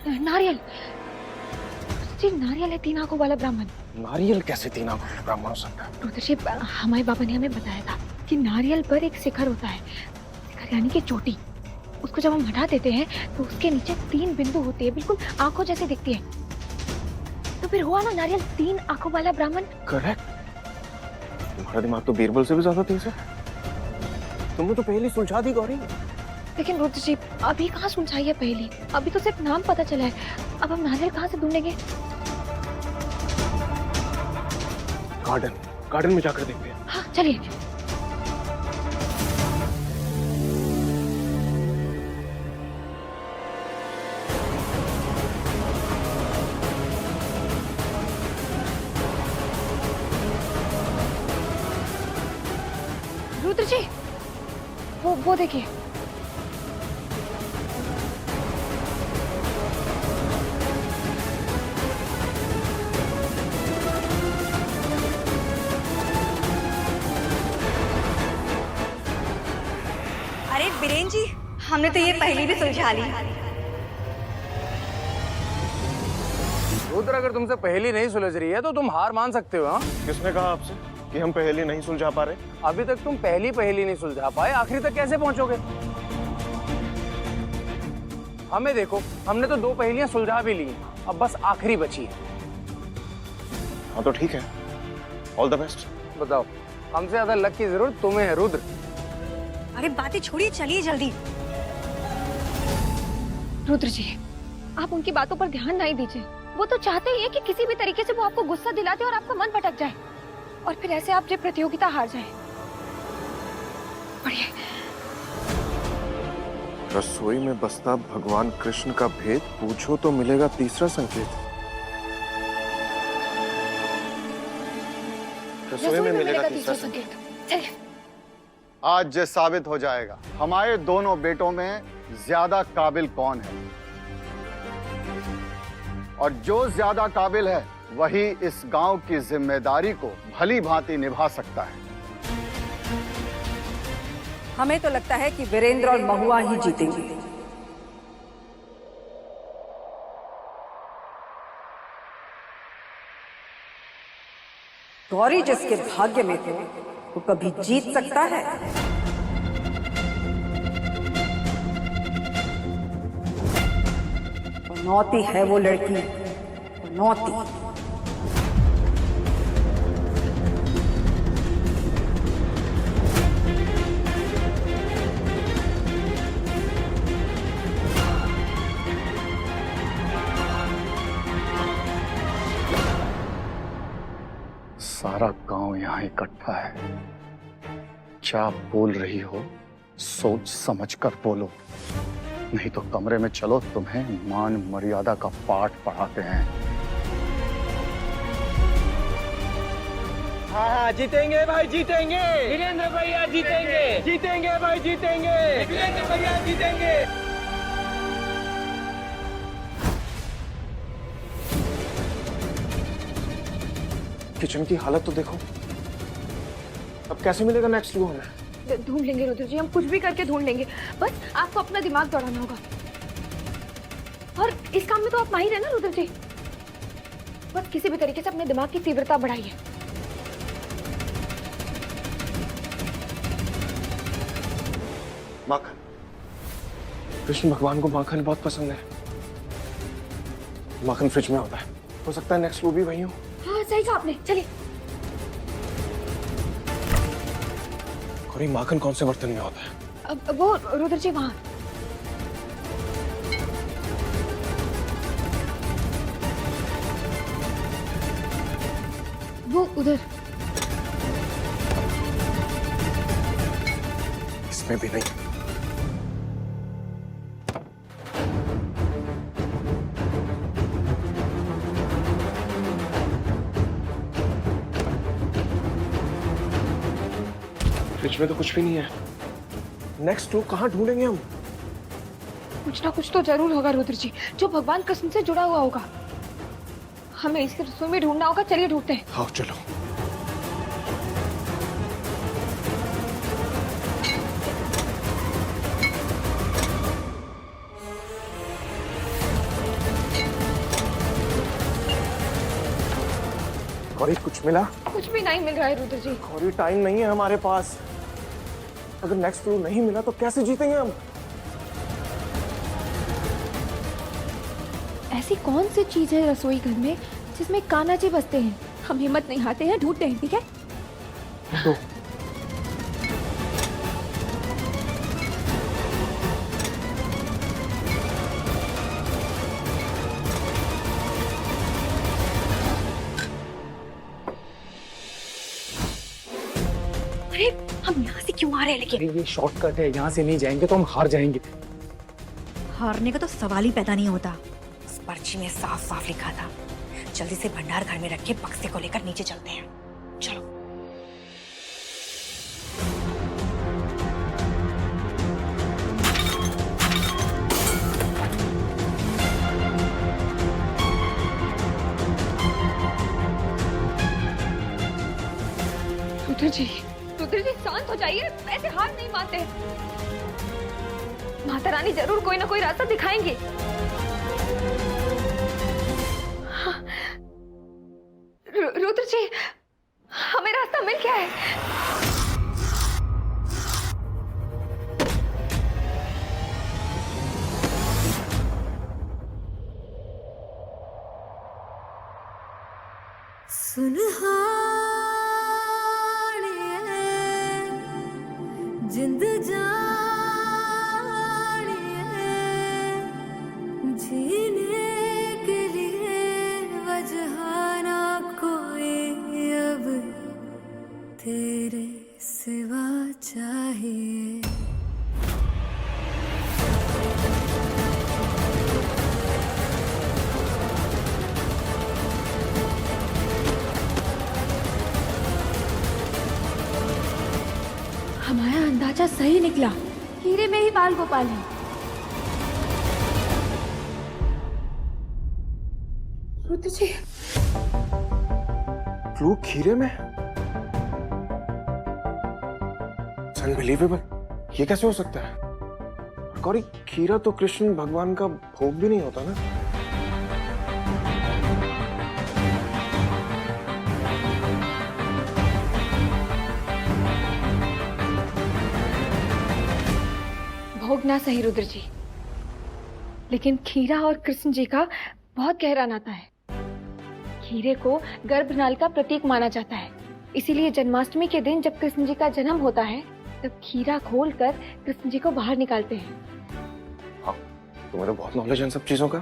नारियल जी, नारियल है 3 आंखों वाला ब्राह्मण। नारियल कैसे 3 आंखों वाला ब्राह्मण हो सकता है? रुद्र जी, हमारे बाबा ने हमें बताया था कि नारियल पर एक शिखर होता है, शिखर यानी कि चोटी। उसको जब हम हटा देते हैं तो उसके नीचे 3 बिंदु होते हैं, बिल्कुल आंखों जैसे दिखती है। तो फिर हुआ ना नारियल 3 आंखों वाला ब्राह्मण। करेक्ट। तुम्हारा दिमाग तो बीरबल से भी ज्यादा तेज है। तुमने तो पहले सुलझा दी गौरी। लेकिन रुद्र जी, अभी कहाँ सुलझाई है पहेली? अभी तो सिर्फ नाम पता चला है। अब हम नारियल कहाँ से ढूंढेंगे? गार्डन में जाकर देखते हैं। हाँ चलिए। रुद्र जी, वो देखिए। अरे बीरेन जी, हमने तो ये पहले भी सुलझा ली। रुद्र, अगर तुमसे पहेली नहीं सुलझ रही है तो तुम हार मान सकते हो। हाँ, किसने कहा आपसे कि हम पहेली नहीं सुलझा पा रहे? अभी तक तुम पहली पहेली नहीं सुलझा पाए, आखिरी तक कैसे पहुंचोगे? हमें देखो, हमने तो 2 पहेलियां सुलझा भी ली, अब बस आखिरी बची है। हाँ तो ठीक है, ऑल द बेस्ट। बताओ, हमसे ज्यादा लक की जरूरत तुम्हें है रुद्र। अरे बातें छोड़िए, चलिए जल्दी। रुद्र जी, आप उनकी बातों पर ध्यान नहीं दीजिए। वो तो चाहते ही है कि किसी भी तरीके से वो आपको गुस्सा दिलाते और आपका मन भटक जाए, और फिर ऐसे आप ये प्रतियोगिता हार जाए। बढ़िया। रसोई में बसता भगवान कृष्ण का भेद पूछो तो मिलेगा तीसरा संकेत। रसोई में मिलेगा तीसरा संकेत। चलिए। आज ये साबित हो जाएगा हमारे दोनों बेटों में ज्यादा काबिल कौन है, और जो ज्यादा काबिल है वही इस गांव की जिम्मेदारी को भली भांति निभा सकता है। हमें तो लगता है कि वीरेंद्र और महुआ ही जीतेंगे। गौरी जिसके भाग्य में हो वो कभी जीत सकता है। नौती है वो लड़की, नौती। सारा गांव यहाँ इकट्ठा है। क्या बोल रही हो सोच समझ कर बोलो, नहीं तो कमरे में चलो, तुम्हें मान मर्यादा का पाठ पढ़ाते हैं। हाँ, जीतेंगे भाई, जीतेंगे। वीरेंद्र भैया जीतेंगे, जीतेंगे भाई, जीतेंगे। वीरेंद्र भैया जीतेंगे। किचन की हालत तो देखो, अब कैसे मिलेगा नेक्स्ट क्लू हमें? ढूंढ लेंगे रुद्र जी, हम कुछ भी करके ढूंढ लेंगे। बस आपको अपना दिमाग दौड़ाना होगा, और इस काम में तो आप माहिर है ना रुद्र जी। बस किसी भी तरीके से अपने दिमाग की तीव्रता बढ़ाइए। माखन, कृष्ण भगवान को माखन बहुत पसंद है। माखन फ्रिज में होता है, हो सकता है नेक्स्ट क्लू भी वही हो। हाँ सही कहा आपने, चलिए। गौरी, माखन कौन से बर्तन में होता है? अब वो रुद्र जी वहां। वो उधर। इसमें भी नहीं। फ्रिज में तो कुछ भी नहीं है। नेक्स्ट क्लू कहाँ ढूंढेंगे हम? कुछ ना कुछ तो जरूर होगा रुद्र जी, जो भगवान कृष्ण से जुड़ा हुआ होगा। हमें इसके रसोई में ढूंढना होगा, चलिए ढूंढते हैं। हाँ चलो। गौरी कुछ मिला? कुछ भी नहीं मिल रहा है रुद्र जी। गौरी टाइम नहीं है हमारे पास। अगर नेक्स्ट क्लू नहीं मिला तो कैसे जीतेंगे हम? ऐसी कौन सी चीज है रसोई घर में जिसमें कान्हा जी बसते हैं? हम हिम्मत नहीं हारते हैं, ढूंढते हैं, ठीक है? तो अरे हम यहाँ से क्यों आ रहे हैं लेकिन? ये शॉर्टकट है, यहाँ से नहीं जाएंगे तो हम हार जाएंगे। हारने का तो सवाल ही पैदा नहीं होता। इस पर्ची में साफ साफ लिखा था, जल्दी से भंडार घर में रखे बक्से को लेकर नीचे चलते हैं। चलो। रुद्र जी शांत हो जाइए, ऐसे हार नहीं मानते। माता रानी जरूर कोई ना कोई रास्ता दिखाएंगी। हाँ। रुद्र जी हमें रास्ता मिल गया है। जिंद जानिए जीने के लिए वजह ना कोई अब तेरे सिवा चाहिए। हमारा अंदाजा सही निकला, हीरे में ही बाल गोपाल है। रुद्र जी क्लू खीरे में? अनबिलीवेबल, ये कैसे हो सकता है? गौरी खीरा तो कृष्ण भगवान का भोग भी नहीं होता ना। भोग ना सही रुद्र जी, लेकिन खीरा और कृष्ण जी का बहुत गहरा नाता है। खीरे को गर्भनाल का प्रतीक माना जाता है, इसीलिए जन्माष्टमी के दिन जब कृष्ण जी का जन्म होता है तब खीरा खोलकर कृष्ण जी को बाहर निकालते हैं। हाँ, तुम्हें तो बहुत नॉलेज है इन सब चीजों का।